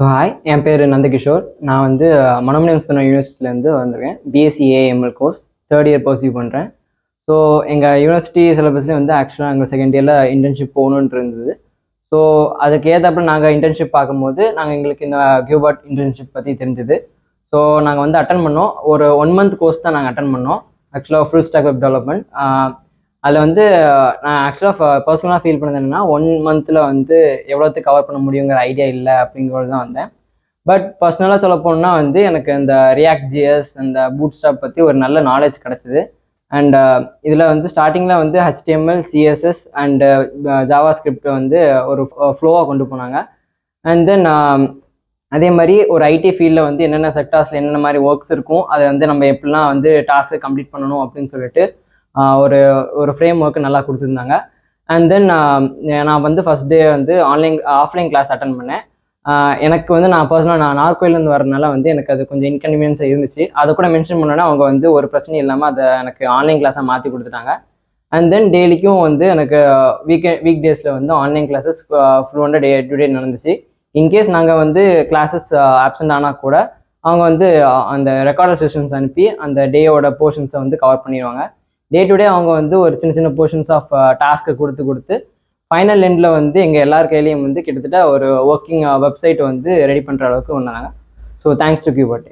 So hi, என் பேர் நந்தகிஷோர். நான் வந்து மனோன்மணியம் யூனிவர்சிட்டிலேருந்து வந்திருக்கேன். BSc AML course third year pursue பண்ணுறேன். ஸோ எங்கள் யூனிவர்சிட்டி சிலபஸ்லேயே வந்து ஆக்சுவலாக எங்கள் செகண்ட் இயரில் இன்டர்ன்ஷிப் போகணுன்ட்டு இருந்தது. ஸோ அதுக்கு ஏற்றப்ப நாங்கள் இன்டர்ன்ஷிப் பார்க்கும்போது எங்களுக்கு இந்த கியூபாட் இன்டர்ன்ஷிப் பற்றி தெரிஞ்சுது. ஸோ நாங்கள் வந்து அட்டன் பண்ணோம். ஒரு 1 month கோர்ஸ் தான் நாங்கள் அட்டன் பண்ணோம். ஆக்சுவலாக ஃபுல் ஸ்டாக் வெப் டெவலப்மெண்ட். அதில் வந்து நான் ஆக்சுவலாக பர்சனலாக ஃபீல் பண்ணது என்னென்னா 1 monthல வந்து எவ்வளோத்துக்கு கவர் பண்ண முடியுங்கிற ஐடியா இல்லை அப்படிங்கிறது தான் வந்தேன். பட் பர்சனலாக சொல்ல போனால் வந்து எனக்கு இந்த ரியாக்ட் ஜிஎஸ் அந்த பூட் ஸ்டாப் பற்றி ஒரு நல்ல நாலேஜ் கிடச்சிது. அண்ட் இதில் வந்து ஸ்டார்டிங்கில் வந்து HTML CSS and Java script வந்து ஒரு ஃப்ளோவாக கொண்டு போனாங்க. அண்ட் தென் அதே மாதிரி ஒரு ஐடி ஃபீல்டில் வந்து என்னென்ன செக்டார்ஸில் என்னென்ன மாதிரி ஒர்க்ஸ் இருக்கும், அதை வந்து நம்ம எப்படிலாம் வந்து டாஸ்க்கை கம்ப்ளீட் பண்ணணும் அப்படின்னு சொல்லிட்டு ஒரு ஒரு ஃப்ரேம் ஒர்க்கு நல்லா கொடுத்துருந்தாங்க. அண்ட் தென் நான் வந்து ஃபஸ்ட் டே வந்து ஆஃப்லைன் கிளாஸ் அட்டன் பண்ணேன். எனக்கு வந்து நான் பர்சனலாக நார்கோயிலேருந்து வரதுனால வந்து எனக்கு அது கொஞ்சம் இன்கன்வீனியன்ஸாக இருந்துச்சு. அதை கூட மென்ஷன் பண்ணோன்னா அவங்க வந்து ஒரு பிரச்சனையும் இல்லாமல் அதை எனக்கு ஆன்லைன் கிளாஸாக மாற்றி கொடுத்துட்டாங்க. அண்ட் தென் டெய்லிக்கும் வந்து எனக்கு வீக் டேஸில் வந்து ஆன்லைன் கிளாஸஸ் ஃப்ளூவெண்டாக டே டு டே நடந்துச்சு. இன்கேஸ் நாங்கள் வந்து கிளாஸஸ் ஆப்சண்ட் ஆனால் கூட அவங்க வந்து அந்த ரெக்கார்டர் செஷன்ஸ் அனுப்பி அந்த டேயோட போர்ஷன்ஸை வந்து கவர் பண்ணிடுவாங்க. டே டு டே அவங்க வந்து ஒரு சின்ன சின்ன போர்ஷன்ஸ் ஆஃப் டாஸ்க்கை கொடுத்து ஃபைனல் எண்டில் வந்து எங்கள் எல்லார் கையிலையும் வந்து கிட்டத்தட்ட ஒரு ஒர்க்கிங் வெப்சைட் வந்து ரெடி பண்ணுற அளவுக்கு வந்தாங்க. So thanks to கியூபாட்.